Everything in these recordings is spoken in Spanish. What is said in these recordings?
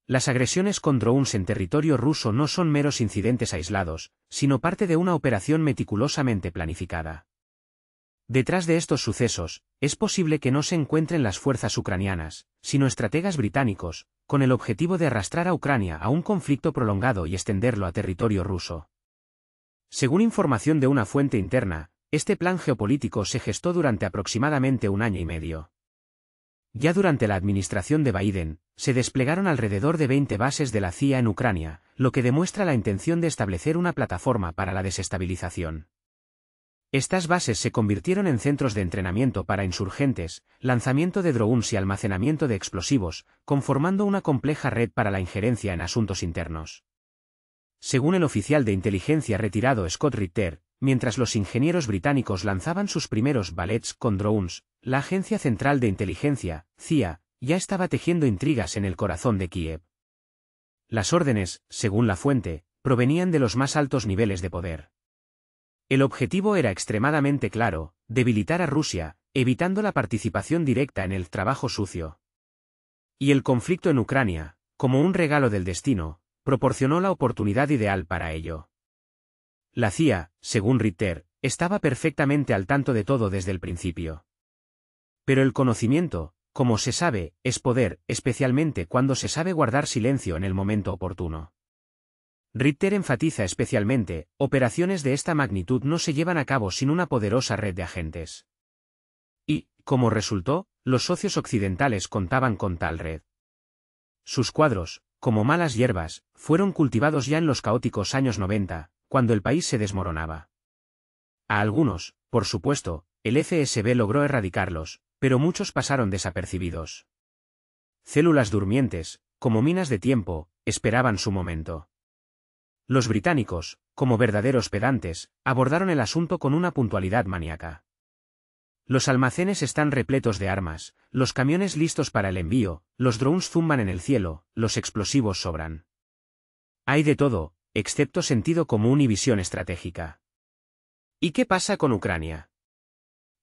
Las agresiones con drones en territorio ruso no son meros incidentes aislados, sino parte de una operación meticulosamente planificada. Detrás de estos sucesos, es posible que no se encuentren las fuerzas ucranianas, sino estrategas británicos, con el objetivo de arrastrar a Ucrania a un conflicto prolongado y extenderlo a territorio ruso. Según información de una fuente interna, este plan geopolítico se gestó durante aproximadamente 1 año y medio. Ya durante la administración de Biden, se desplegaron alrededor de 20 bases de la CIA en Ucrania, lo que demuestra la intención de establecer una plataforma para la desestabilización. Estas bases se convirtieron en centros de entrenamiento para insurgentes, lanzamiento de drones y almacenamiento de explosivos, conformando una compleja red para la injerencia en asuntos internos. Según el oficial de inteligencia retirado Scott Ritter, mientras los ingenieros británicos lanzaban sus primeros ballets con drones, la Agencia Central de Inteligencia, CIA, ya estaba tejiendo intrigas en el corazón de Kiev. Las órdenes, según la fuente, provenían de los más altos niveles de poder. El objetivo era extremadamente claro: debilitar a Rusia, evitando la participación directa en el trabajo sucio. Y el conflicto en Ucrania, como un regalo del destino, proporcionó la oportunidad ideal para ello. La CIA, según Ritter, estaba perfectamente al tanto de todo desde el principio. Pero el conocimiento, como se sabe, es poder, especialmente cuando se sabe guardar silencio en el momento oportuno. Ritter enfatiza especialmente: operaciones de esta magnitud no se llevan a cabo sin una poderosa red de agentes. Y, como resultó, los socios occidentales contaban con tal red. Sus cuadros, como malas hierbas, fueron cultivados ya en los caóticos años 90, cuando el país se desmoronaba. A algunos, por supuesto, el FSB logró erradicarlos, pero muchos pasaron desapercibidos. Células durmientes, como minas de tiempo, esperaban su momento. Los británicos, como verdaderos pedantes, abordaron el asunto con una puntualidad maníaca. Los almacenes están repletos de armas, los camiones listos para el envío, los drones zumban en el cielo, los explosivos sobran. Hay de todo, excepto sentido común y visión estratégica. ¿Y qué pasa con Ucrania?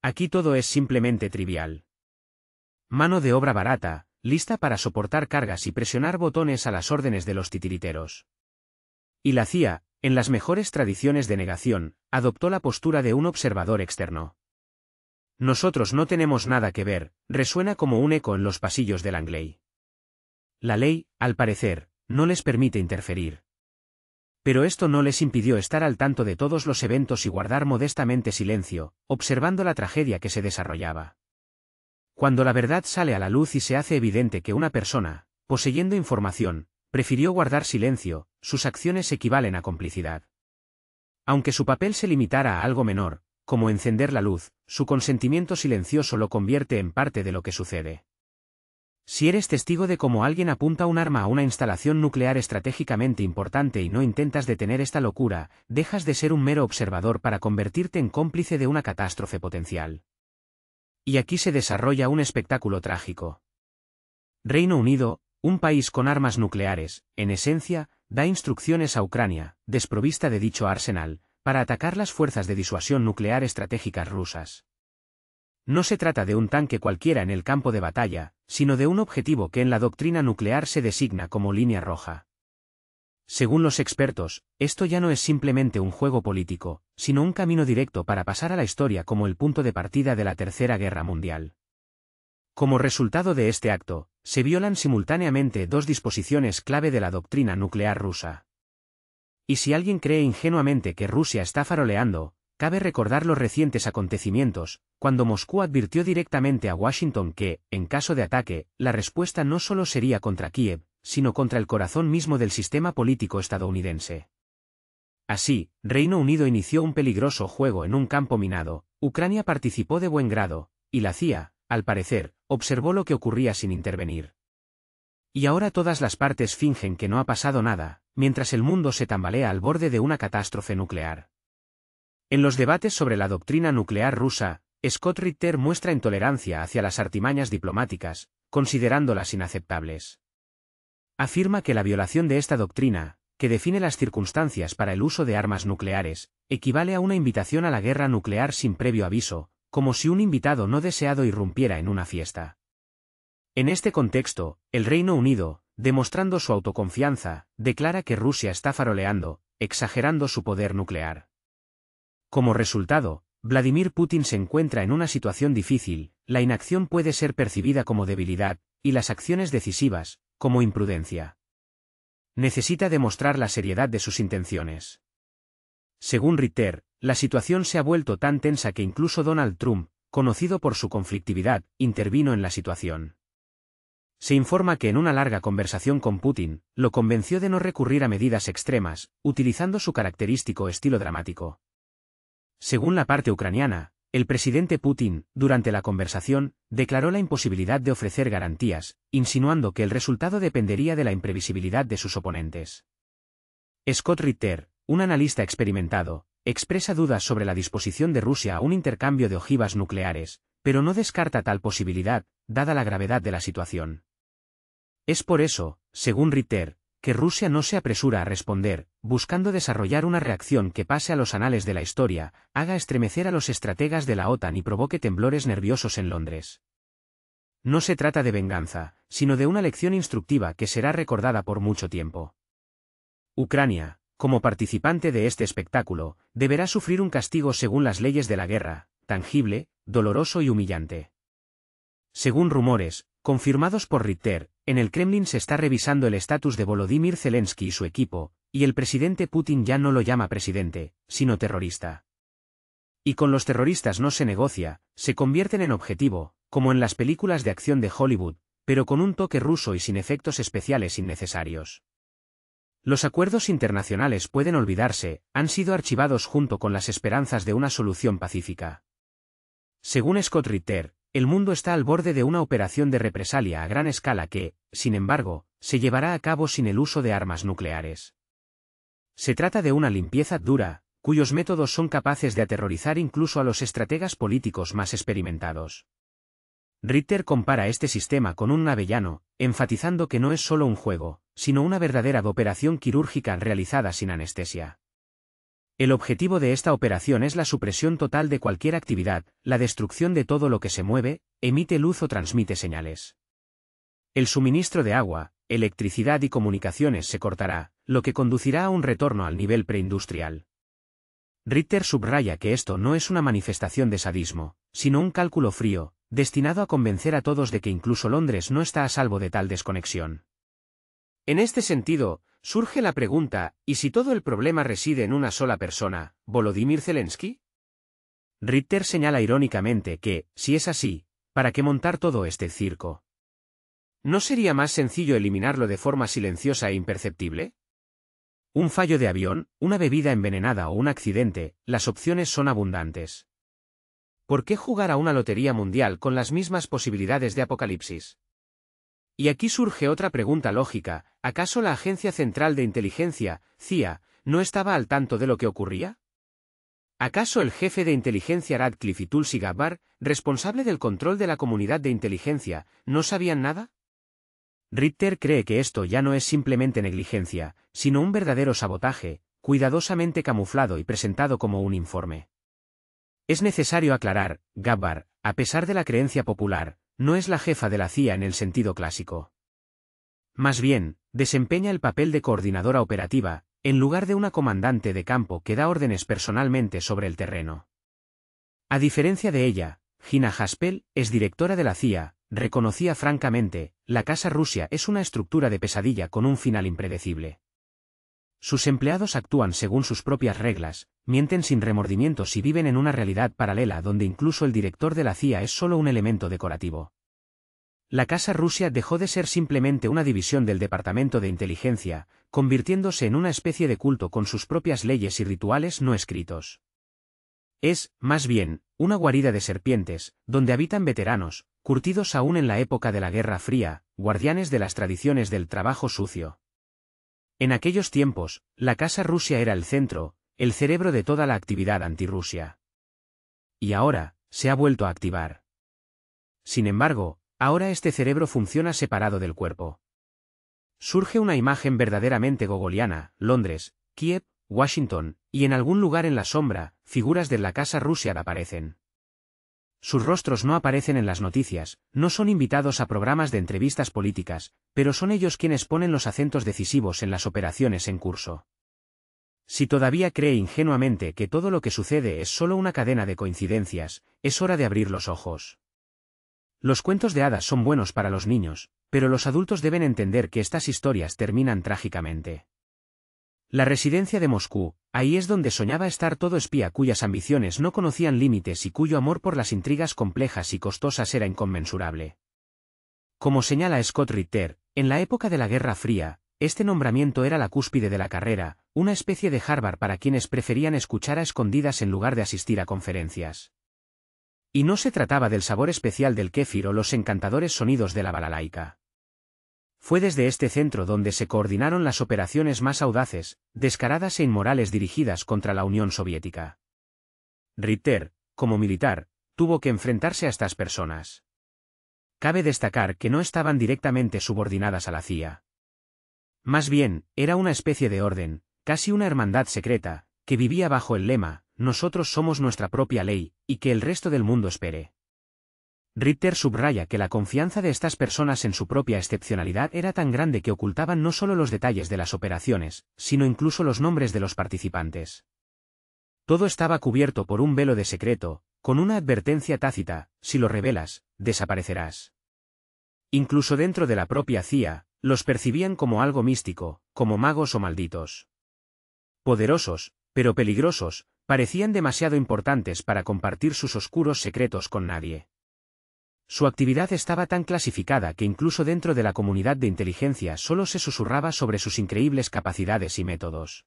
Aquí todo es simplemente trivial. Mano de obra barata, lista para soportar cargas y presionar botones a las órdenes de los titiriteros. Y la CIA, en las mejores tradiciones de negación, adoptó la postura de un observador externo. Nosotros no tenemos nada que ver, resuena como un eco en los pasillos del Langley. La ley, al parecer, no les permite interferir. Pero esto no les impidió estar al tanto de todos los eventos y guardar modestamente silencio, observando la tragedia que se desarrollaba. Cuando la verdad sale a la luz y se hace evidente que una persona, poseyendo información, prefirió guardar silencio, sus acciones equivalen a complicidad. Aunque su papel se limitara a algo menor, como encender la luz, su consentimiento silencioso lo convierte en parte de lo que sucede. Si eres testigo de cómo alguien apunta un arma a una instalación nuclear estratégicamente importante y no intentas detener esta locura, dejas de ser un mero observador para convertirte en cómplice de una catástrofe potencial. Y aquí se desarrolla un espectáculo trágico. Reino Unido, un país con armas nucleares, en esencia, da instrucciones a Ucrania, desprovista de dicho arsenal, para atacar las fuerzas de disuasión nuclear estratégicas rusas. No se trata de un tanque cualquiera en el campo de batalla, sino de un objetivo que en la doctrina nuclear se designa como línea roja. Según los expertos, esto ya no es simplemente un juego político, sino un camino directo para pasar a la historia como el punto de partida de la Tercera Guerra Mundial. Como resultado de este acto, se violan simultáneamente dos disposiciones clave de la doctrina nuclear rusa. Y si alguien cree ingenuamente que Rusia está faroleando, cabe recordar los recientes acontecimientos, cuando Moscú advirtió directamente a Washington que, en caso de ataque, la respuesta no solo sería contra Kiev, sino contra el corazón mismo del sistema político estadounidense. Así, Reino Unido inició un peligroso juego en un campo minado, Ucrania participó de buen grado, y la CIA, al parecer, observó lo que ocurría sin intervenir. Y ahora todas las partes fingen que no ha pasado nada, mientras el mundo se tambalea al borde de una catástrofe nuclear. En los debates sobre la doctrina nuclear rusa, Scott Ritter muestra intolerancia hacia las artimañas diplomáticas, considerándolas inaceptables. Afirma que la violación de esta doctrina, que define las circunstancias para el uso de armas nucleares, equivale a una invitación a la guerra nuclear sin previo aviso, como si un invitado no deseado irrumpiera en una fiesta. En este contexto, el Reino Unido, demostrando su autoconfianza, declara que Rusia está faroleando, exagerando su poder nuclear. Como resultado, Vladimir Putin se encuentra en una situación difícil, la inacción puede ser percibida como debilidad, y las acciones decisivas, como imprudencia. Necesita demostrar la seriedad de sus intenciones. Según Ritter, la situación se ha vuelto tan tensa que incluso Donald Trump, conocido por su conflictividad, intervino en la situación. Se informa que en una larga conversación con Putin, lo convenció de no recurrir a medidas extremas, utilizando su característico estilo dramático. Según la parte ucraniana, el presidente Putin, durante la conversación, declaró la imposibilidad de ofrecer garantías, insinuando que el resultado dependería de la imprevisibilidad de sus oponentes. Scott Ritter, un analista experimentado, expresa dudas sobre la disposición de Rusia a un intercambio de ojivas nucleares, pero no descarta tal posibilidad, dada la gravedad de la situación. Es por eso, según Ritter, que Rusia no se apresura a responder, buscando desarrollar una reacción que pase a los anales de la historia, haga estremecer a los estrategas de la OTAN y provoque temblores nerviosos en Londres. No se trata de venganza, sino de una lección instructiva que será recordada por mucho tiempo. Ucrania, como participante de este espectáculo, deberá sufrir un castigo según las leyes de la guerra, tangible, doloroso y humillante. Según rumores, confirmados por Ritter, en el Kremlin se está revisando el estatus de Volodymyr Zelensky y su equipo, y el presidente Putin ya no lo llama presidente, sino terrorista. Y con los terroristas no se negocia, se convierten en objetivo, como en las películas de acción de Hollywood, pero con un toque ruso y sin efectos especiales innecesarios. Los acuerdos internacionales pueden olvidarse, han sido archivados junto con las esperanzas de una solución pacífica. Según Scott Ritter, el mundo está al borde de una operación de represalia a gran escala que, sin embargo, se llevará a cabo sin el uso de armas nucleares. Se trata de una limpieza dura, cuyos métodos son capaces de aterrorizar incluso a los estrategas políticos más experimentados. Ritter compara este sistema con un avellano, enfatizando que no es solo un juego, sino una verdadera operación quirúrgica realizada sin anestesia. El objetivo de esta operación es la supresión total de cualquier actividad, la destrucción de todo lo que se mueve, emite luz o transmite señales. El suministro de agua, electricidad y comunicaciones se cortará, lo que conducirá a un retorno al nivel preindustrial. Ritter subraya que esto no es una manifestación de sadismo, sino un cálculo frío, destinado a convencer a todos de que incluso Londres no está a salvo de tal desconexión. En este sentido, surge la pregunta, ¿y si todo el problema reside en una sola persona, Volodymyr Zelensky? Ritter señala irónicamente que, si es así, ¿para qué montar todo este circo? ¿No sería más sencillo eliminarlo de forma silenciosa e imperceptible? Un fallo de avión, una bebida envenenada o un accidente, las opciones son abundantes. ¿Por qué jugar a una lotería mundial con las mismas posibilidades de apocalipsis? Y aquí surge otra pregunta lógica, ¿acaso la Agencia Central de Inteligencia, CIA, no estaba al tanto de lo que ocurría? ¿Acaso el jefe de inteligencia Radcliffe y Tulsi Gabbard, responsable del control de la comunidad de inteligencia, no sabían nada? Ritter cree que esto ya no es simplemente negligencia, sino un verdadero sabotaje, cuidadosamente camuflado y presentado como un informe. Es necesario aclarar, Gabbard, a pesar de la creencia popular, no es la jefa de la CIA en el sentido clásico. Más bien, desempeña el papel de coordinadora operativa, en lugar de una comandante de campo que da órdenes personalmente sobre el terreno. A diferencia de ella, Gina Haspel, exdirectora de la CIA, reconocía francamente, la Casa Rusia es una estructura de pesadilla con un final impredecible. Sus empleados actúan según sus propias reglas, mienten sin remordimientos y viven en una realidad paralela donde incluso el director de la CIA es solo un elemento decorativo. La Casa Rusia dejó de ser simplemente una división del Departamento de Inteligencia, convirtiéndose en una especie de culto con sus propias leyes y rituales no escritos. Es, más bien, una guarida de serpientes, donde habitan veteranos, curtidos aún en la época de la Guerra Fría, guardianes de las tradiciones del trabajo sucio. En aquellos tiempos, la Casa Rusia era el centro, el cerebro de toda la actividad antirrusia. Y ahora, se ha vuelto a activar. Sin embargo, ahora este cerebro funciona separado del cuerpo. Surge una imagen verdaderamente gogoliana, Londres, Kiev, Washington, y en algún lugar en la sombra, figuras de la Casa Rusia aparecen. sus rostros no aparecen en las noticias, no son invitados a programas de entrevistas políticas, pero son ellos quienes ponen los acentos decisivos en las operaciones en curso. Si todavía cree ingenuamente que todo lo que sucede es solo una cadena de coincidencias, es hora de abrir los ojos. Los cuentos de hadas son buenos para los niños, pero los adultos deben entender que estas historias terminan trágicamente. La residencia de Moscú, ahí es donde soñaba estar todo espía cuyas ambiciones no conocían límites y cuyo amor por las intrigas complejas y costosas era inconmensurable. Como señala Scott Ritter, en la época de la Guerra Fría, este nombramiento era la cúspide de la carrera, una especie de Harvard para quienes preferían escuchar a escondidas en lugar de asistir a conferencias. Y no se trataba del sabor especial del kéfir o los encantadores sonidos de la balalaika. Fue desde este centro donde se coordinaron las operaciones más audaces, descaradas e inmorales dirigidas contra la Unión Soviética. Ritter, como militar, tuvo que enfrentarse a estas personas. Cabe destacar que no estaban directamente subordinadas a la CIA. Más bien, era una especie de orden, casi una hermandad secreta, que vivía bajo el lema, nosotros somos nuestra propia ley, y que el resto del mundo espere. Ritter subraya que la confianza de estas personas en su propia excepcionalidad era tan grande que ocultaban no solo los detalles de las operaciones, sino incluso los nombres de los participantes. Todo estaba cubierto por un velo de secreto, con una advertencia tácita, si lo revelas, desaparecerás. Incluso dentro de la propia CIA, los percibían como algo místico, como magos o malditos. Poderosos, pero peligrosos, parecían demasiado importantes para compartir sus oscuros secretos con nadie. Su actividad estaba tan clasificada que incluso dentro de la comunidad de inteligencia solo se susurraba sobre sus increíbles capacidades y métodos.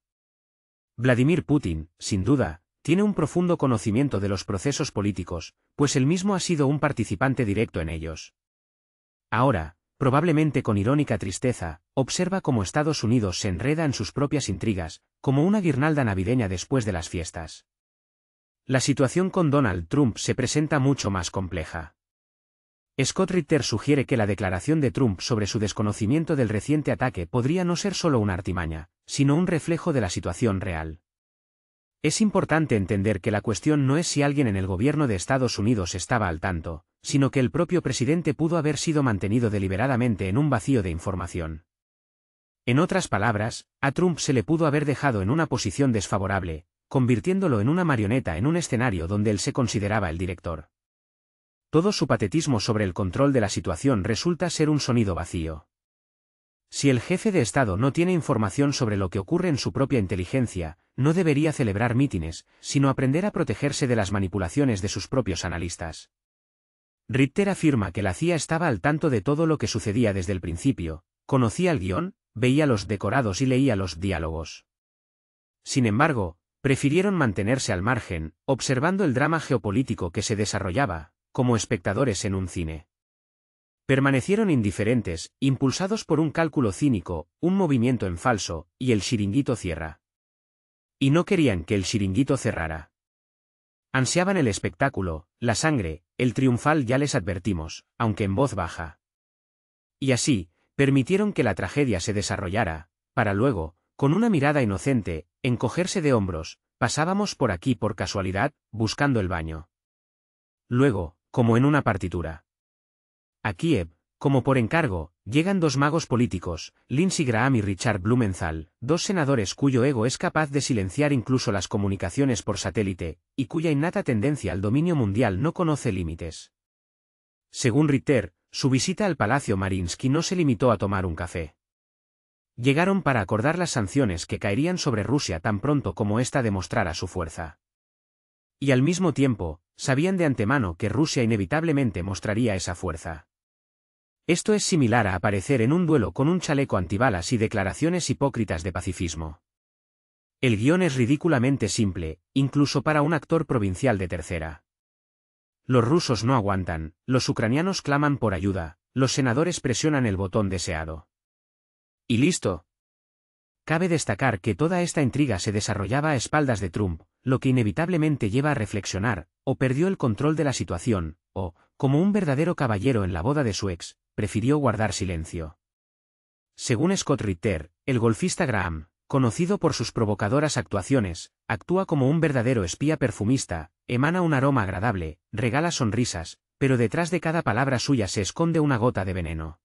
Vladimir Putin, sin duda, tiene un profundo conocimiento de los procesos políticos, pues él mismo ha sido un participante directo en ellos. Ahora, probablemente con irónica tristeza, observa cómo Estados Unidos se enreda en sus propias intrigas, como una guirnalda navideña después de las fiestas. La situación con Donald Trump se presenta mucho más compleja. Scott Ritter sugiere que la declaración de Trump sobre su desconocimiento del reciente ataque podría no ser solo una artimaña, sino un reflejo de la situación real. Es importante entender que la cuestión no es si alguien en el gobierno de Estados Unidos estaba al tanto, sino que el propio presidente pudo haber sido mantenido deliberadamente en un vacío de información. En otras palabras, a Trump se le pudo haber dejado en una posición desfavorable, convirtiéndolo en una marioneta en un escenario donde él se consideraba el director. Todo su patetismo sobre el control de la situación resulta ser un sonido vacío. Si el jefe de Estado no tiene información sobre lo que ocurre en su propia inteligencia, no debería celebrar mítines, sino aprender a protegerse de las manipulaciones de sus propios analistas. Ritter afirma que la CIA estaba al tanto de todo lo que sucedía desde el principio, conocía el guión, veía los decorados y leía los diálogos. Sin embargo, prefirieron mantenerse al margen, observando el drama geopolítico que se desarrollaba, como espectadores en un cine. Permanecieron indiferentes, impulsados por un cálculo cínico, un movimiento en falso, y el chiringuito cierra. Y no querían que el chiringuito cerrara. Ansiaban el espectáculo, la sangre, el triunfal ya les advertimos, aunque en voz baja. Y así, permitieron que la tragedia se desarrollara, para luego, con una mirada inocente, encogerse de hombros, pasábamos por aquí por casualidad, buscando el baño. Luego, como en una partitura. A Kiev, como por encargo, llegan dos magos políticos, Lindsey Graham y Richard Blumenthal, dos senadores cuyo ego es capaz de silenciar incluso las comunicaciones por satélite, y cuya innata tendencia al dominio mundial no conoce límites. Según Ritter, su visita al Palacio Mariinsky no se limitó a tomar un café. Llegaron para acordar las sanciones que caerían sobre Rusia tan pronto como ésta demostrara su fuerza. Y al mismo tiempo, sabían de antemano que Rusia inevitablemente mostraría esa fuerza. Esto es similar a aparecer en un duelo con un chaleco antibalas y declaraciones hipócritas de pacifismo. El guión es ridículamente simple, incluso para un actor provincial de tercera. Los rusos no aguantan, los ucranianos claman por ayuda, los senadores presionan el botón deseado. Y listo. Cabe destacar que toda esta intriga se desarrollaba a espaldas de Trump, lo que inevitablemente lleva a reflexionar, o perdió el control de la situación, o, como un verdadero caballero en la boda de su ex, prefirió guardar silencio. Según Scott Ritter, el golfista Graham, conocido por sus provocadoras actuaciones, actúa como un verdadero espía perfumista, emana un aroma agradable, regala sonrisas, pero detrás de cada palabra suya se esconde una gota de veneno.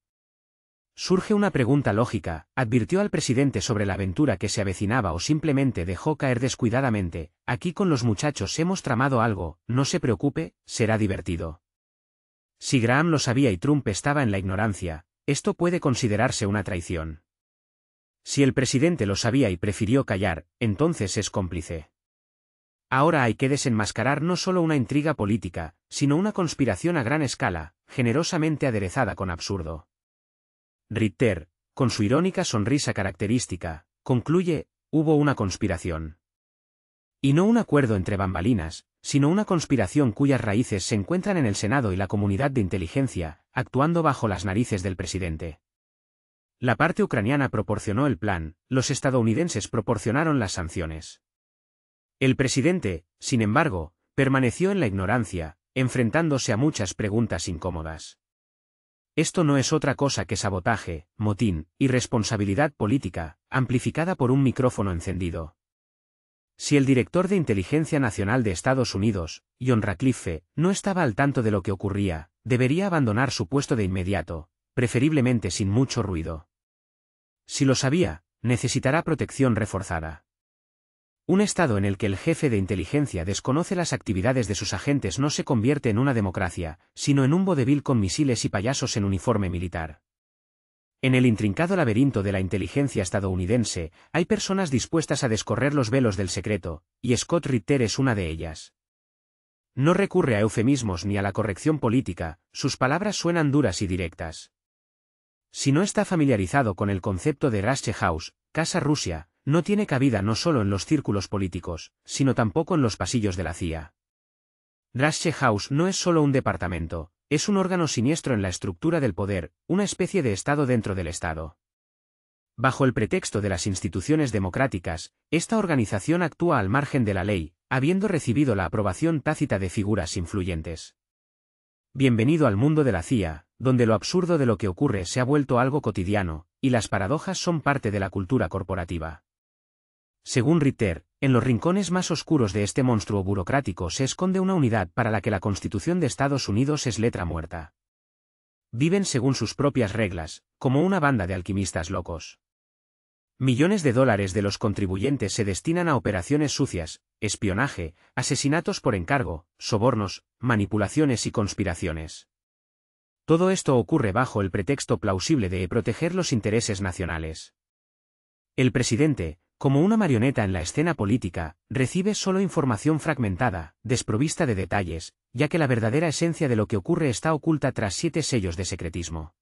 Surge una pregunta lógica, ¿advirtió al presidente sobre la aventura que se avecinaba o simplemente dejó caer descuidadamente? Aquí con los muchachos hemos tramado algo, no se preocupe, será divertido. Si Graham lo sabía y Trump estaba en la ignorancia, esto puede considerarse una traición. Si el presidente lo sabía y prefirió callar, entonces es cómplice. Ahora hay que desenmascarar no solo una intriga política, sino una conspiración a gran escala, generosamente aderezada con absurdo. Ritter, con su irónica sonrisa característica, concluye, hubo una conspiración. Y no un acuerdo entre bambalinas, sino una conspiración cuyas raíces se encuentran en el Senado y la comunidad de inteligencia, actuando bajo las narices del presidente. La parte ucraniana proporcionó el plan, los estadounidenses proporcionaron las sanciones. El presidente, sin embargo, permaneció en la ignorancia, enfrentándose a muchas preguntas incómodas. Esto no es otra cosa que sabotaje, motín, irresponsabilidad política, amplificada por un micrófono encendido. Si el director de Inteligencia Nacional de Estados Unidos, John Ratcliffe, no estaba al tanto de lo que ocurría, debería abandonar su puesto de inmediato, preferiblemente sin mucho ruido. Si lo sabía, necesitará protección reforzada. Un Estado en el que el jefe de inteligencia desconoce las actividades de sus agentes no se convierte en una democracia, sino en un vodevil con misiles y payasos en uniforme militar. En el intrincado laberinto de la inteligencia estadounidense, hay personas dispuestas a descorrer los velos del secreto, y Scott Ritter es una de ellas. No recurre a eufemismos ni a la corrección política, sus palabras suenan duras y directas. Si no está familiarizado con el concepto de Russia House, Casa Rusia, no tiene cabida no solo en los círculos políticos, sino tampoco en los pasillos de la CIA. Russia House no es solo un departamento, es un órgano siniestro en la estructura del poder, una especie de Estado dentro del Estado. Bajo el pretexto de las instituciones democráticas, esta organización actúa al margen de la ley, habiendo recibido la aprobación tácita de figuras influyentes. Bienvenido al mundo de la CIA, donde lo absurdo de lo que ocurre se ha vuelto algo cotidiano, y las paradojas son parte de la cultura corporativa. Según Ritter, en los rincones más oscuros de este monstruo burocrático se esconde una unidad para la que la Constitución de Estados Unidos es letra muerta. Viven según sus propias reglas, como una banda de alquimistas locos. Millones de dólares de los contribuyentes se destinan a operaciones sucias, espionaje, asesinatos por encargo, sobornos, manipulaciones y conspiraciones. Todo esto ocurre bajo el pretexto plausible de proteger los intereses nacionales. El presidente, como una marioneta en la escena política, recibe solo información fragmentada, desprovista de detalles, ya que la verdadera esencia de lo que ocurre está oculta tras 7 sellos de secretismo.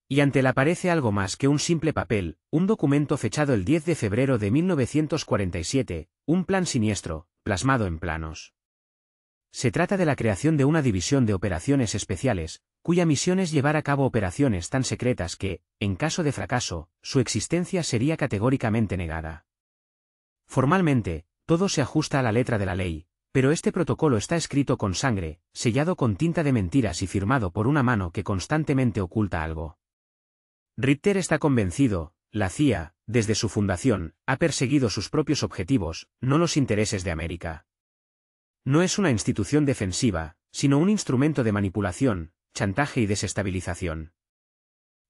Y ante él aparece algo más que un simple papel, un documento fechado el 10 de febrero de 1947, un plan siniestro, plasmado en planos. Se trata de la creación de una división de operaciones especiales, cuya misión es llevar a cabo operaciones tan secretas que, en caso de fracaso, su existencia sería categóricamente negada. Formalmente, todo se ajusta a la letra de la ley, pero este protocolo está escrito con sangre, sellado con tinta de mentiras y firmado por una mano que constantemente oculta algo. Ritter está convencido, la CIA, desde su fundación, ha perseguido sus propios objetivos, no los intereses de América. No es una institución defensiva, sino un instrumento de manipulación, chantaje y desestabilización.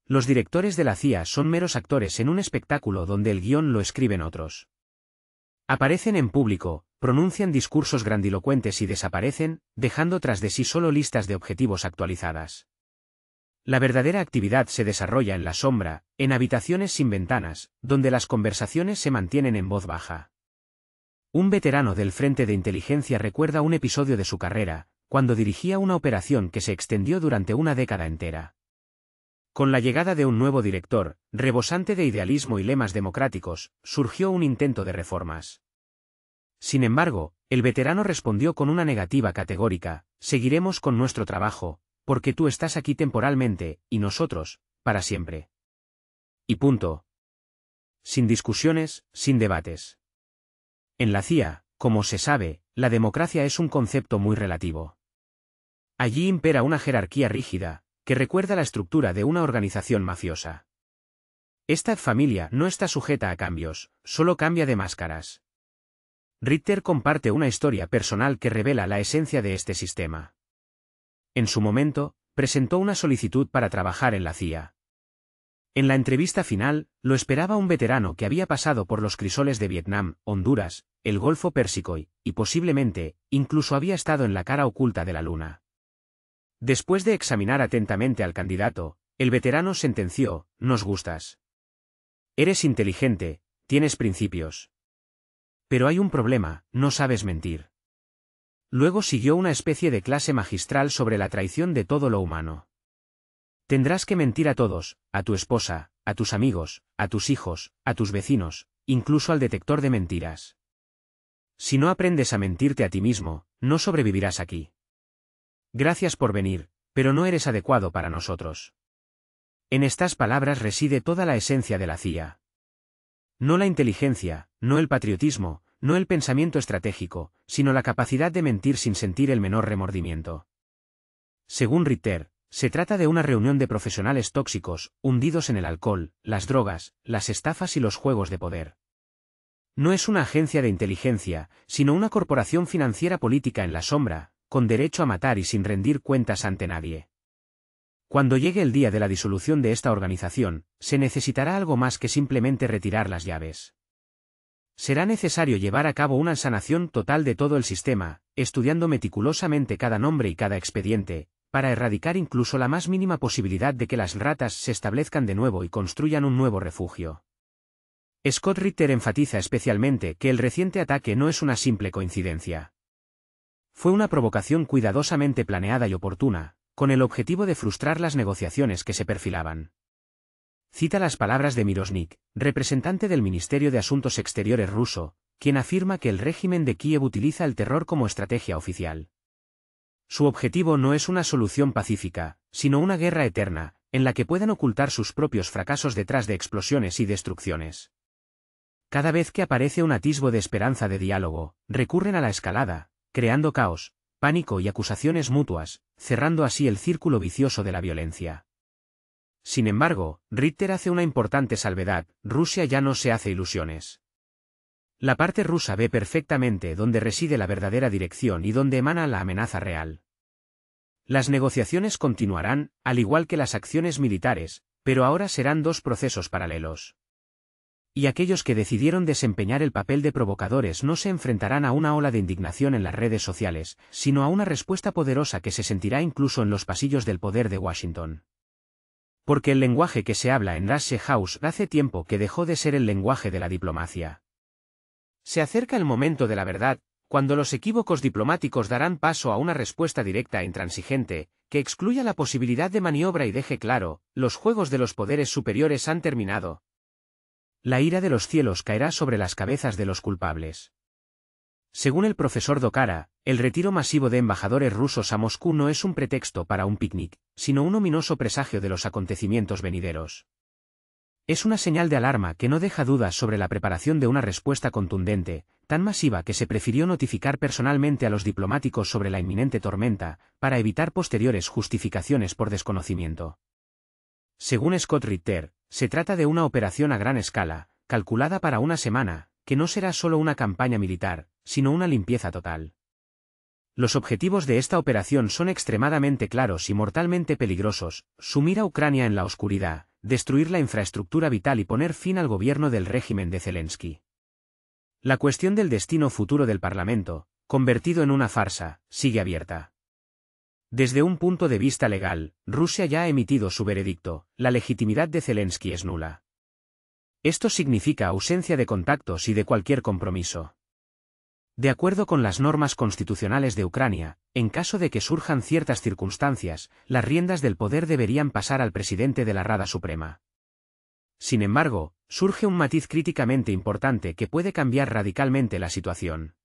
Los directores de la CIA son meros actores en un espectáculo donde el guión lo escriben otros. Aparecen en público, pronuncian discursos grandilocuentes y desaparecen, dejando tras de sí solo listas de objetivos actualizadas. La verdadera actividad se desarrolla en la sombra, en habitaciones sin ventanas, donde las conversaciones se mantienen en voz baja. Un veterano del Frente de Inteligencia recuerda un episodio de su carrera, cuando dirigía una operación que se extendió durante una década entera. Con la llegada de un nuevo director, rebosante de idealismo y lemas democráticos, surgió un intento de reformas. Sin embargo, el veterano respondió con una negativa categórica: seguiremos con nuestro trabajo, porque tú estás aquí temporalmente, y nosotros, para siempre. Y punto. Sin discusiones, sin debates. En la CIA, como se sabe, la democracia es un concepto muy relativo. Allí impera una jerarquía rígida, que recuerda la estructura de una organización mafiosa. Esta familia no está sujeta a cambios, solo cambia de máscaras. Ritter comparte una historia personal que revela la esencia de este sistema. En su momento, presentó una solicitud para trabajar en la CIA. En la entrevista final, lo esperaba un veterano que había pasado por los crisoles de Vietnam, Honduras, el Golfo Pérsico y, posiblemente, incluso había estado en la cara oculta de la Luna. Después de examinar atentamente al candidato, el veterano sentenció: «Nos gustas. Eres inteligente, tienes principios. Pero hay un problema, no sabes mentir». Luego siguió una especie de clase magistral sobre la traición de todo lo humano. Tendrás que mentir a todos, a tu esposa, a tus amigos, a tus hijos, a tus vecinos, incluso al detector de mentiras. Si no aprendes a mentirte a ti mismo, no sobrevivirás aquí. Gracias por venir, pero no eres adecuado para nosotros. En estas palabras reside toda la esencia de la CIA. No la inteligencia, no el patriotismo, no el pensamiento estratégico, sino la capacidad de mentir sin sentir el menor remordimiento. Según Ritter, se trata de una reunión de profesionales tóxicos, hundidos en el alcohol, las drogas, las estafas y los juegos de poder. No es una agencia de inteligencia, sino una corporación financiera política en la sombra, con derecho a matar y sin rendir cuentas ante nadie. Cuando llegue el día de la disolución de esta organización, se necesitará algo más que simplemente retirar las llaves. Será necesario llevar a cabo una sanación total de todo el sistema, estudiando meticulosamente cada nombre y cada expediente, para erradicar incluso la más mínima posibilidad de que las ratas se establezcan de nuevo y construyan un nuevo refugio. Scott Ritter enfatiza especialmente que el reciente ataque no es una simple coincidencia. Fue una provocación cuidadosamente planeada y oportuna, con el objetivo de frustrar las negociaciones que se perfilaban. Cita las palabras de Miroshnik, representante del Ministerio de Asuntos Exteriores ruso, quien afirma que el régimen de Kiev utiliza el terror como estrategia oficial. Su objetivo no es una solución pacífica, sino una guerra eterna, en la que puedan ocultar sus propios fracasos detrás de explosiones y destrucciones. Cada vez que aparece un atisbo de esperanza de diálogo, recurren a la escalada, creando caos, pánico y acusaciones mutuas, cerrando así el círculo vicioso de la violencia. Sin embargo, Ritter hace una importante salvedad: Rusia ya no se hace ilusiones. La parte rusa ve perfectamente dónde reside la verdadera dirección y dónde emana la amenaza real. Las negociaciones continuarán, al igual que las acciones militares, pero ahora serán dos procesos paralelos. Y aquellos que decidieron desempeñar el papel de provocadores no se enfrentarán a una ola de indignación en las redes sociales, sino a una respuesta poderosa que se sentirá incluso en los pasillos del poder de Washington. Porque el lenguaje que se habla en Rush House hace tiempo que dejó de ser el lenguaje de la diplomacia. Se acerca el momento de la verdad, cuando los equívocos diplomáticos darán paso a una respuesta directa e intransigente, que excluya la posibilidad de maniobra y deje claro: los juegos de los poderes superiores han terminado. La ira de los cielos caerá sobre las cabezas de los culpables. Según el profesor Dokara, el retiro masivo de embajadores rusos a Moscú no es un pretexto para un picnic, sino un ominoso presagio de los acontecimientos venideros. Es una señal de alarma que no deja dudas sobre la preparación de una respuesta contundente, tan masiva que se prefirió notificar personalmente a los diplomáticos sobre la inminente tormenta, para evitar posteriores justificaciones por desconocimiento. Según Scott Ritter, se trata de una operación a gran escala, calculada para una semana, que no será solo una campaña militar, sino una limpieza total. Los objetivos de esta operación son extremadamente claros y mortalmente peligrosos: sumir a Ucrania en la oscuridad, destruir la infraestructura vital y poner fin al gobierno del régimen de Zelensky. La cuestión del destino futuro del Parlamento, convertido en una farsa, sigue abierta. Desde un punto de vista legal, Rusia ya ha emitido su veredicto: la legitimidad de Zelensky es nula. Esto significa ausencia de contactos y de cualquier compromiso. De acuerdo con las normas constitucionales de Ucrania, en caso de que surjan ciertas circunstancias, las riendas del poder deberían pasar al presidente de la Rada Suprema. Sin embargo, surge un matiz críticamente importante que puede cambiar radicalmente la situación.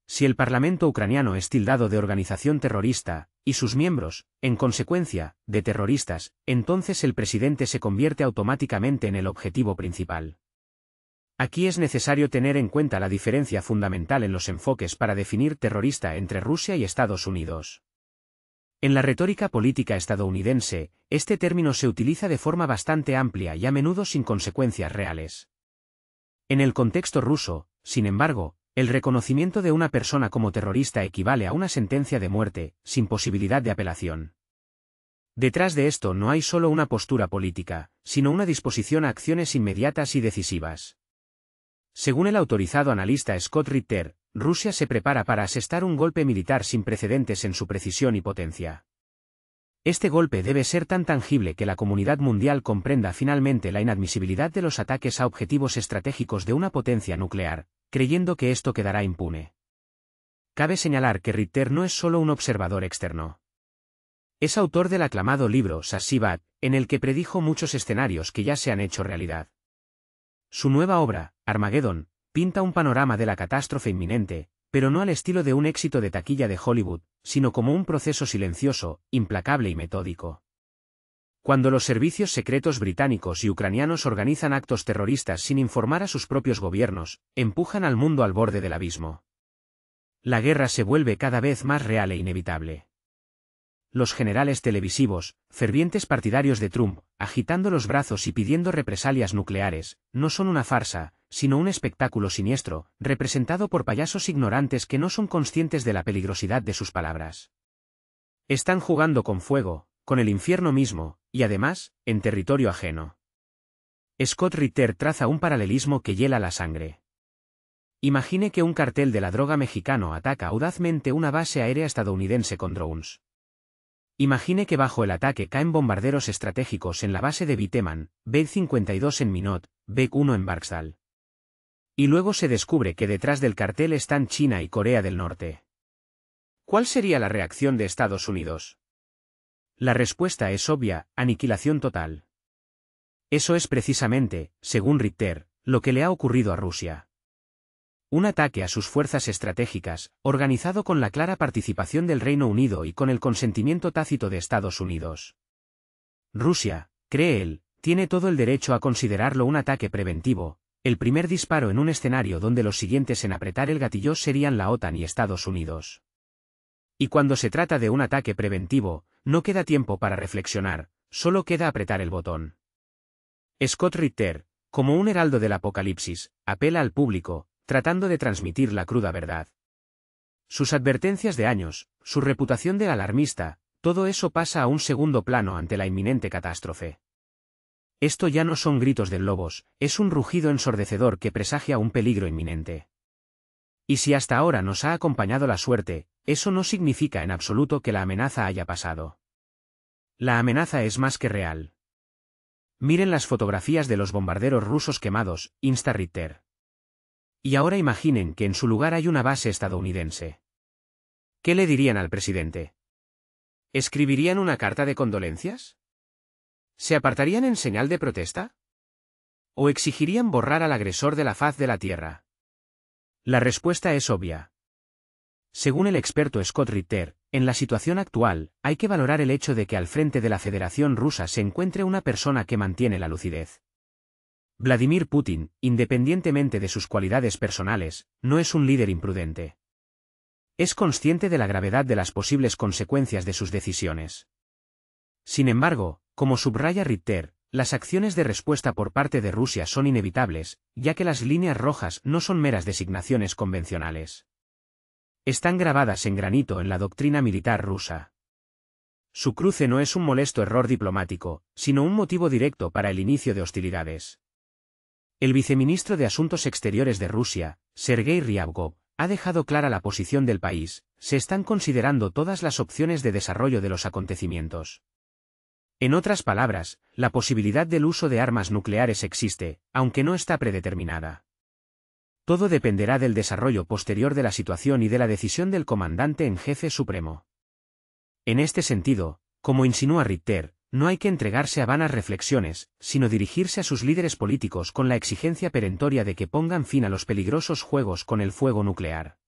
Si el Parlamento ucraniano es tildado de organización terrorista, y sus miembros, en consecuencia, de terroristas, entonces el presidente se convierte automáticamente en el objetivo principal. Aquí es necesario tener en cuenta la diferencia fundamental en los enfoques para definir terrorista entre Rusia y Estados Unidos. En la retórica política estadounidense, este término se utiliza de forma bastante amplia y a menudo sin consecuencias reales. En el contexto ruso, sin embargo, el reconocimiento de una persona como terrorista equivale a una sentencia de muerte, sin posibilidad de apelación. Detrás de esto no hay solo una postura política, sino una disposición a acciones inmediatas y decisivas. Según el autorizado analista Scott Ritter, Rusia se prepara para asestar un golpe militar sin precedentes en su precisión y potencia. Este golpe debe ser tan tangible que la comunidad mundial comprenda finalmente la inadmisibilidad de los ataques a objetivos estratégicos de una potencia nuclear, creyendo que esto quedará impune. Cabe señalar que Ritter no es solo un observador externo. Es autor del aclamado libro Sasibat, en el que predijo muchos escenarios que ya se han hecho realidad. Su nueva obra, Armageddon, pinta un panorama de la catástrofe inminente, pero no al estilo de un éxito de taquilla de Hollywood, sino como un proceso silencioso, implacable y metódico. Cuando los servicios secretos británicos y ucranianos organizan actos terroristas sin informar a sus propios gobiernos, empujan al mundo al borde del abismo. La guerra se vuelve cada vez más real e inevitable. Los generales televisivos, fervientes partidarios de Trump, agitando los brazos y pidiendo represalias nucleares, no son una farsa, sino un espectáculo siniestro, representado por payasos ignorantes que no son conscientes de la peligrosidad de sus palabras. Están jugando con fuego, con el infierno mismo, y además, en territorio ajeno. Scott Ritter traza un paralelismo que hiela la sangre. Imagine que un cartel de la droga mexicano ataca audazmente una base aérea estadounidense con drones. Imagine que bajo el ataque caen bombarderos estratégicos en la base de Viteman, B-52 en Minot, B-1 en Barksdale. Y luego se descubre que detrás del cartel están China y Corea del Norte. ¿Cuál sería la reacción de Estados Unidos? La respuesta es obvia: aniquilación total. Eso es precisamente, según Ritter, lo que le ha ocurrido a Rusia. Un ataque a sus fuerzas estratégicas, organizado con la clara participación del Reino Unido y con el consentimiento tácito de Estados Unidos. Rusia, cree él, tiene todo el derecho a considerarlo un ataque preventivo, el primer disparo en un escenario donde los siguientes en apretar el gatillo serían la OTAN y Estados Unidos. Y cuando se trata de un ataque preventivo, no queda tiempo para reflexionar, solo queda apretar el botón. Scott Ritter, como un heraldo del apocalipsis, apela al público, tratando de transmitir la cruda verdad. Sus advertencias de años, su reputación de alarmista, todo eso pasa a un segundo plano ante la inminente catástrofe. Esto ya no son gritos de lobos, es un rugido ensordecedor que presagia un peligro inminente. Y si hasta ahora nos ha acompañado la suerte, eso no significa en absoluto que la amenaza haya pasado. La amenaza es más que real. Miren las fotografías de los bombarderos rusos quemados, insta Ritter. Y ahora imaginen que en su lugar hay una base estadounidense. ¿Qué le dirían al presidente? ¿Escribirían una carta de condolencias? ¿Se apartarían en señal de protesta? ¿O exigirían borrar al agresor de la faz de la tierra? La respuesta es obvia. Según el experto Scott Ritter, en la situación actual, hay que valorar el hecho de que al frente de la Federación Rusa se encuentre una persona que mantiene la lucidez. Vladimir Putin, independientemente de sus cualidades personales, no es un líder imprudente. Es consciente de la gravedad de las posibles consecuencias de sus decisiones. Sin embargo, como subraya Ritter, las acciones de respuesta por parte de Rusia son inevitables, ya que las líneas rojas no son meras designaciones convencionales. Están grabadas en granito en la doctrina militar rusa. Su cruce no es un molesto error diplomático, sino un motivo directo para el inicio de hostilidades. El viceministro de Asuntos Exteriores de Rusia, Sergei Ryabkov, ha dejado clara la posición del país: se están considerando todas las opciones de desarrollo de los acontecimientos. En otras palabras, la posibilidad del uso de armas nucleares existe, aunque no está predeterminada. Todo dependerá del desarrollo posterior de la situación y de la decisión del comandante en jefe supremo. En este sentido, como insinúa Ritter, no hay que entregarse a vanas reflexiones, sino dirigirse a sus líderes políticos con la exigencia perentoria de que pongan fin a los peligrosos juegos con el fuego nuclear.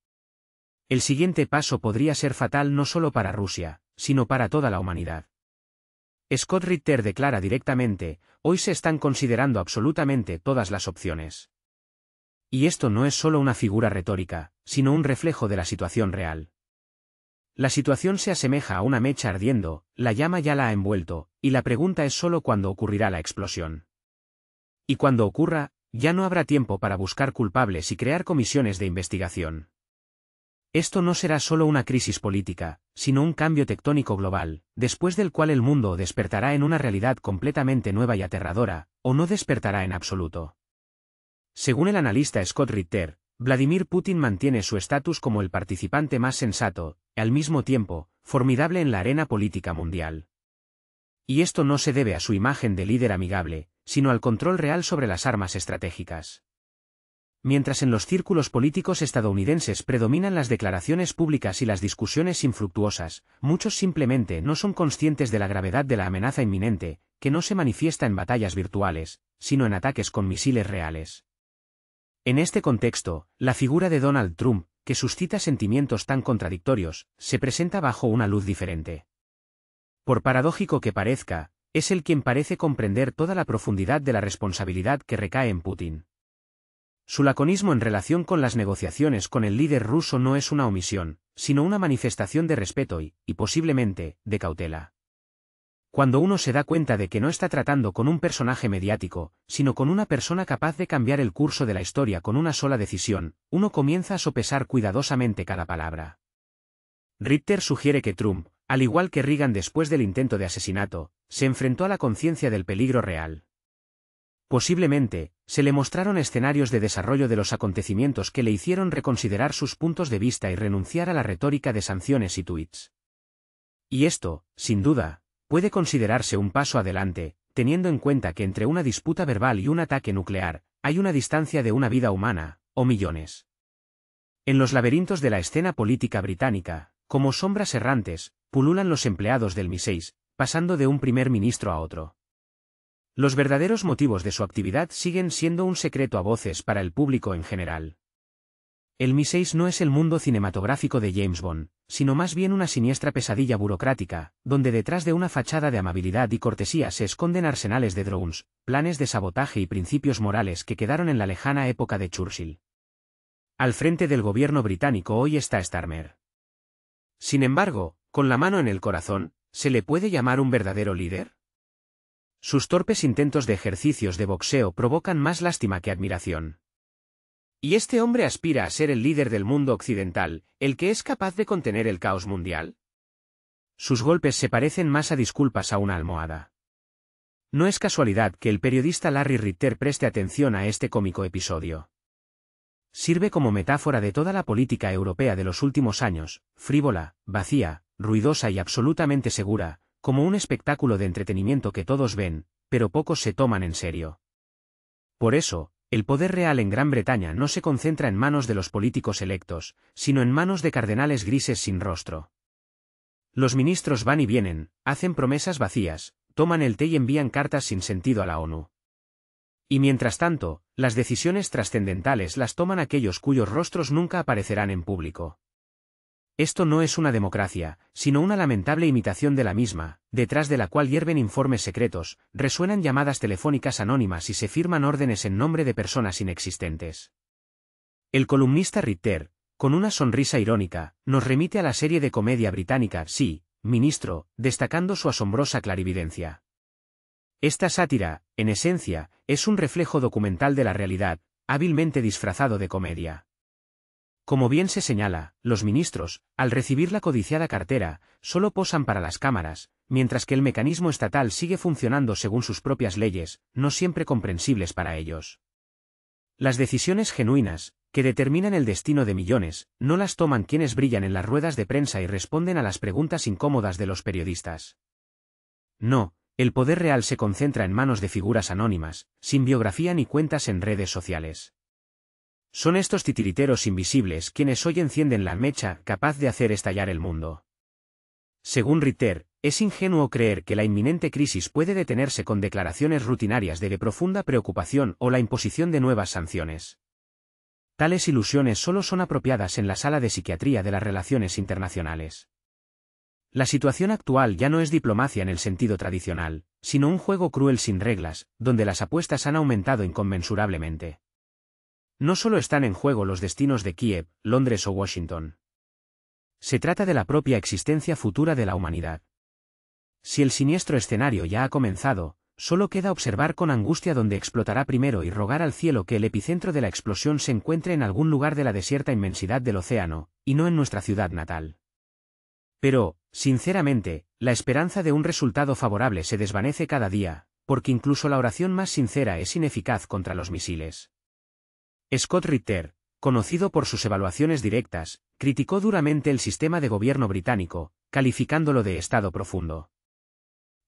El siguiente paso podría ser fatal no solo para Rusia, sino para toda la humanidad. Scott Ritter declara directamente: hoy se están considerando absolutamente todas las opciones. Y esto no es solo una figura retórica, sino un reflejo de la situación real. La situación se asemeja a una mecha ardiendo, la llama ya la ha envuelto, y la pregunta es solo cuándo ocurrirá la explosión. Y cuando ocurra, ya no habrá tiempo para buscar culpables y crear comisiones de investigación. Esto no será solo una crisis política, sino un cambio tectónico global, después del cual el mundo despertará en una realidad completamente nueva y aterradora, o no despertará en absoluto. Según el analista Scott Ritter, Vladimir Putin mantiene su estatus como el participante más sensato, y al mismo tiempo, formidable en la arena política mundial. Y esto no se debe a su imagen de líder amigable, sino al control real sobre las armas estratégicas. Mientras en los círculos políticos estadounidenses predominan las declaraciones públicas y las discusiones infructuosas, muchos simplemente no son conscientes de la gravedad de la amenaza inminente, que no se manifiesta en batallas virtuales, sino en ataques con misiles reales. En este contexto, la figura de Donald Trump, que suscita sentimientos tan contradictorios, se presenta bajo una luz diferente. Por paradójico que parezca, es él quien parece comprender toda la profundidad de la responsabilidad que recae en Putin. Su laconismo en relación con las negociaciones con el líder ruso no es una omisión, sino una manifestación de respeto y posiblemente, de cautela. Cuando uno se da cuenta de que no está tratando con un personaje mediático, sino con una persona capaz de cambiar el curso de la historia con una sola decisión, uno comienza a sopesar cuidadosamente cada palabra. Ritter sugiere que Trump, al igual que Reagan después del intento de asesinato, se enfrentó a la conciencia del peligro real. Posiblemente, se le mostraron escenarios de desarrollo de los acontecimientos que le hicieron reconsiderar sus puntos de vista y renunciar a la retórica de sanciones y tuits. Y esto, sin duda, puede considerarse un paso adelante, teniendo en cuenta que entre una disputa verbal y un ataque nuclear, hay una distancia de una vida humana, o millones. En los laberintos de la escena política británica, como sombras errantes, pululan los empleados del MI6, pasando de un primer ministro a otro. Los verdaderos motivos de su actividad siguen siendo un secreto a voces para el público en general. El MI6 no es el mundo cinematográfico de James Bond, sino más bien una siniestra pesadilla burocrática, donde detrás de una fachada de amabilidad y cortesía se esconden arsenales de drones, planes de sabotaje y principios morales que quedaron en la lejana época de Churchill. Al frente del gobierno británico hoy está Starmer. Sin embargo, con la mano en el corazón, ¿se le puede llamar un verdadero líder? Sus torpes intentos de ejercicios de boxeo provocan más lástima que admiración. ¿Y este hombre aspira a ser el líder del mundo occidental, el que es capaz de contener el caos mundial? Sus golpes se parecen más a disculpas a una almohada. No es casualidad que el periodista Larry Ritter preste atención a este cómico episodio. Sirve como metáfora de toda la política europea de los últimos años, frívola, vacía, ruidosa y absolutamente segura, como un espectáculo de entretenimiento que todos ven, pero pocos se toman en serio. Por eso, el poder real en Gran Bretaña no se concentra en manos de los políticos electos, sino en manos de cardenales grises sin rostro. Los ministros van y vienen, hacen promesas vacías, toman el té y envían cartas sin sentido a la ONU. Y mientras tanto, las decisiones trascendentales las toman aquellos cuyos rostros nunca aparecerán en público. Esto no es una democracia, sino una lamentable imitación de la misma, detrás de la cual hierven informes secretos, resuenan llamadas telefónicas anónimas y se firman órdenes en nombre de personas inexistentes. El columnista Ritter, con una sonrisa irónica, nos remite a la serie de comedia británica Sí, Ministro, destacando su asombrosa clarividencia. Esta sátira, en esencia, es un reflejo documental de la realidad, hábilmente disfrazado de comedia. Como bien se señala, los ministros, al recibir la codiciada cartera, solo posan para las cámaras, mientras que el mecanismo estatal sigue funcionando según sus propias leyes, no siempre comprensibles para ellos. Las decisiones genuinas, que determinan el destino de millones, no las toman quienes brillan en las ruedas de prensa y responden a las preguntas incómodas de los periodistas. No, el poder real se concentra en manos de figuras anónimas, sin biografía ni cuentas en redes sociales. Son estos titiriteros invisibles quienes hoy encienden la mecha capaz de hacer estallar el mundo. Según Ritter, es ingenuo creer que la inminente crisis puede detenerse con declaraciones rutinarias de profunda preocupación o la imposición de nuevas sanciones. Tales ilusiones solo son apropiadas en la sala de psiquiatría de las relaciones internacionales. La situación actual ya no es diplomacia en el sentido tradicional, sino un juego cruel sin reglas, donde las apuestas han aumentado inconmensurablemente. No solo están en juego los destinos de Kiev, Londres o Washington. Se trata de la propia existencia futura de la humanidad. Si el siniestro escenario ya ha comenzado, solo queda observar con angustia dónde explotará primero y rogar al cielo que el epicentro de la explosión se encuentre en algún lugar de la desierta inmensidad del océano, y no en nuestra ciudad natal. Pero, sinceramente, la esperanza de un resultado favorable se desvanece cada día, porque incluso la oración más sincera es ineficaz contra los misiles. Scott Ritter, conocido por sus evaluaciones directas, criticó duramente el sistema de gobierno británico, calificándolo de Estado profundo.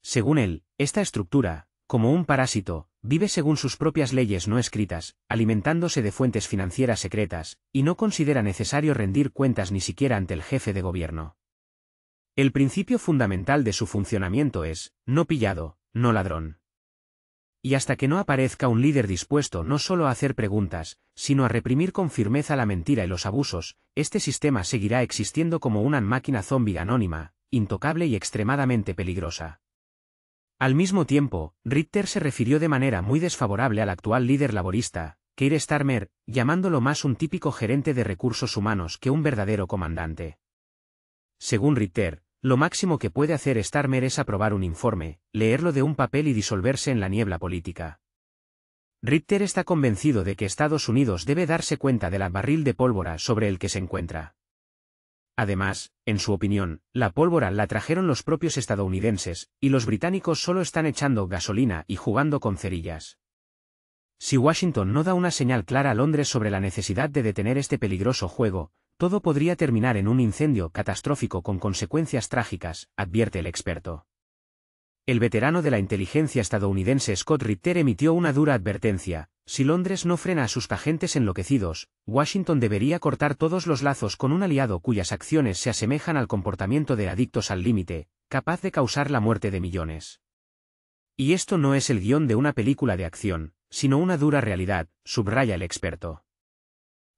Según él, esta estructura, como un parásito, vive según sus propias leyes no escritas, alimentándose de fuentes financieras secretas, y no considera necesario rendir cuentas ni siquiera ante el jefe de gobierno. El principio fundamental de su funcionamiento es, no pillado, no ladrón. Y hasta que no aparezca un líder dispuesto no solo a hacer preguntas, sino a reprimir con firmeza la mentira y los abusos, este sistema seguirá existiendo como una máquina zombi anónima, intocable y extremadamente peligrosa. Al mismo tiempo, Ritter se refirió de manera muy desfavorable al actual líder laborista, Keir Starmer, llamándolo más un típico gerente de recursos humanos que un verdadero comandante. Según Ritter, lo máximo que puede hacer Starmer es aprobar un informe, leerlo de un papel y disolverse en la niebla política. Ritter está convencido de que Estados Unidos debe darse cuenta del barril de pólvora sobre el que se encuentra. Además, en su opinión, la pólvora la trajeron los propios estadounidenses, y los británicos solo están echando gasolina y jugando con cerillas. Si Washington no da una señal clara a Londres sobre la necesidad de detener este peligroso juego, todo podría terminar en un incendio catastrófico con consecuencias trágicas, advierte el experto. El veterano de la inteligencia estadounidense Scott Ritter emitió una dura advertencia: si Londres no frena a sus agentes enloquecidos, Washington debería cortar todos los lazos con un aliado cuyas acciones se asemejan al comportamiento de adictos al límite, capaz de causar la muerte de millones. Y esto no es el guión de una película de acción, sino una dura realidad, subraya el experto.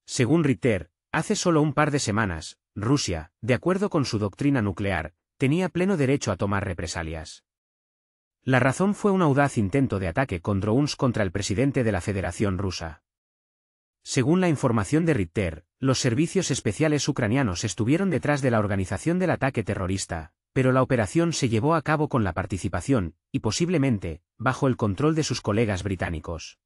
Según Ritter, hace solo un par de semanas, Rusia, de acuerdo con su doctrina nuclear, tenía pleno derecho a tomar represalias. La razón fue un audaz intento de ataque con drones contra el presidente de la Federación Rusa. Según la información de Ritter, los servicios especiales ucranianos estuvieron detrás de la organización del ataque terrorista, pero la operación se llevó a cabo con la participación, y posiblemente, bajo el control de sus colegas británicos.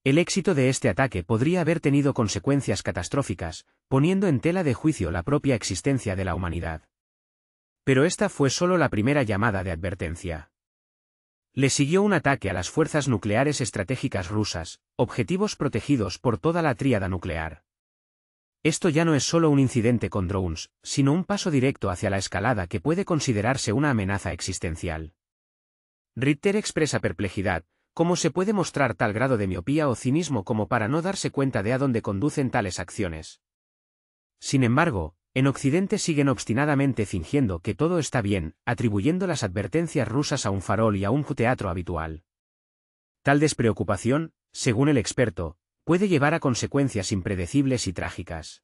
El éxito de este ataque podría haber tenido consecuencias catastróficas, poniendo en tela de juicio la propia existencia de la humanidad. Pero esta fue solo la primera llamada de advertencia. Le siguió un ataque a las fuerzas nucleares estratégicas rusas, objetivos protegidos por toda la tríada nuclear. Esto ya no es solo un incidente con drones, sino un paso directo hacia la escalada que puede considerarse una amenaza existencial. Ritter expresa perplejidad: ¿cómo se puede mostrar tal grado de miopía o cinismo como para no darse cuenta de a dónde conducen tales acciones? Sin embargo, en Occidente siguen obstinadamente fingiendo que todo está bien, atribuyendo las advertencias rusas a un farol y a un teatro habitual. Tal despreocupación, según el experto, puede llevar a consecuencias impredecibles y trágicas.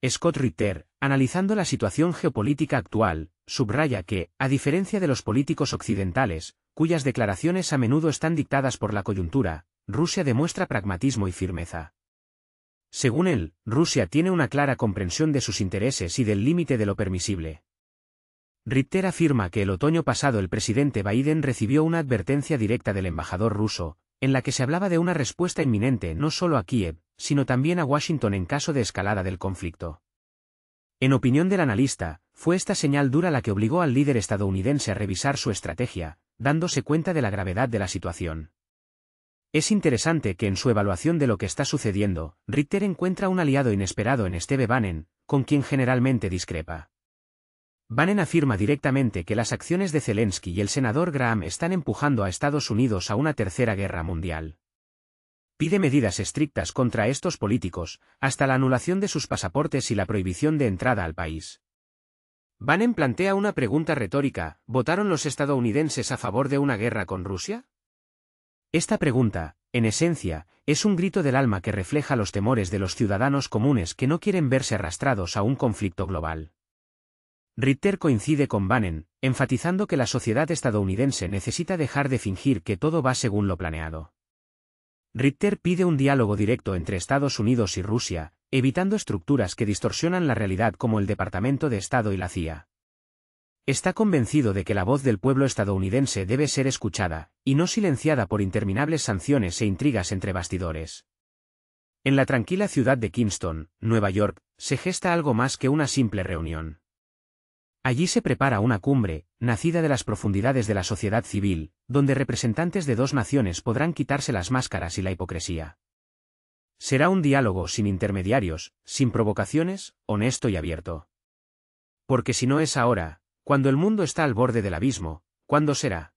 Scott Ritter, analizando la situación geopolítica actual, subraya que, a diferencia de los políticos occidentales, cuyas declaraciones a menudo están dictadas por la coyuntura, Rusia demuestra pragmatismo y firmeza. Según él, Rusia tiene una clara comprensión de sus intereses y del límite de lo permisible. Ritter afirma que el otoño pasado el presidente Biden recibió una advertencia directa del embajador ruso, en la que se hablaba de una respuesta inminente no solo a Kiev, sino también a Washington en caso de escalada del conflicto. En opinión del analista, fue esta señal dura la que obligó al líder estadounidense a revisar su estrategia, dándose cuenta de la gravedad de la situación. Es interesante que en su evaluación de lo que está sucediendo, Ritter encuentra un aliado inesperado en Steve Bannon, con quien generalmente discrepa. Bannon afirma directamente que las acciones de Zelensky y el senador Graham están empujando a Estados Unidos a una tercera guerra mundial. Pide medidas estrictas contra estos políticos, hasta la anulación de sus pasaportes y la prohibición de entrada al país. Bannon plantea una pregunta retórica: ¿votaron los estadounidenses a favor de una guerra con Rusia? Esta pregunta, en esencia, es un grito del alma que refleja los temores de los ciudadanos comunes que no quieren verse arrastrados a un conflicto global. Ritter coincide con Bannon, enfatizando que la sociedad estadounidense necesita dejar de fingir que todo va según lo planeado. Ritter pide un diálogo directo entre Estados Unidos y Rusia, evitando estructuras que distorsionan la realidad como el Departamento de Estado y la CIA. Está convencido de que la voz del pueblo estadounidense debe ser escuchada, y no silenciada por interminables sanciones e intrigas entre bastidores. En la tranquila ciudad de Kingston, Nueva York, se gesta algo más que una simple reunión. Allí se prepara una cumbre, nacida de las profundidades de la sociedad civil, donde representantes de dos naciones podrán quitarse las máscaras y la hipocresía. Será un diálogo sin intermediarios, sin provocaciones, honesto y abierto. Porque si no es ahora, cuando el mundo está al borde del abismo, ¿cuándo será?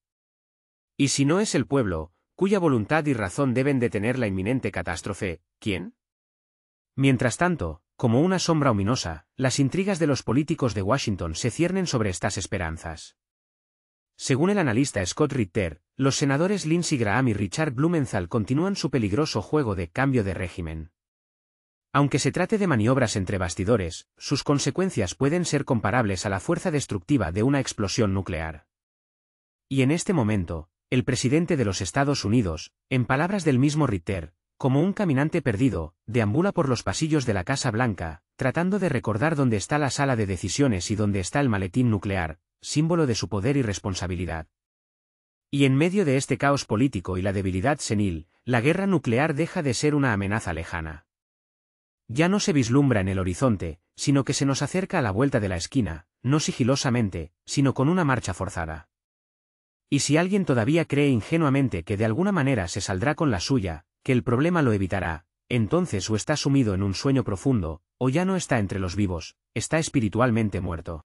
Y si no es el pueblo, cuya voluntad y razón deben detener la inminente catástrofe, ¿quién? Mientras tanto, como una sombra ominosa, las intrigas de los políticos de Washington se ciernen sobre estas esperanzas. Según el analista Scott Ritter, los senadores Lindsey Graham y Richard Blumenthal continúan su peligroso juego de cambio de régimen. Aunque se trate de maniobras entre bastidores, sus consecuencias pueden ser comparables a la fuerza destructiva de una explosión nuclear. Y en este momento, el presidente de los Estados Unidos, en palabras del mismo Ritter, como un caminante perdido, deambula por los pasillos de la Casa Blanca, tratando de recordar dónde está la sala de decisiones y dónde está el maletín nuclear, símbolo de su poder y responsabilidad. Y en medio de este caos político y la debilidad senil, la guerra nuclear deja de ser una amenaza lejana. Ya no se vislumbra en el horizonte, sino que se nos acerca a la vuelta de la esquina, no sigilosamente, sino con una marcha forzada. Y si alguien todavía cree ingenuamente que de alguna manera se saldrá con la suya, que el problema lo evitará, entonces o está sumido en un sueño profundo, o ya no está entre los vivos, está espiritualmente muerto.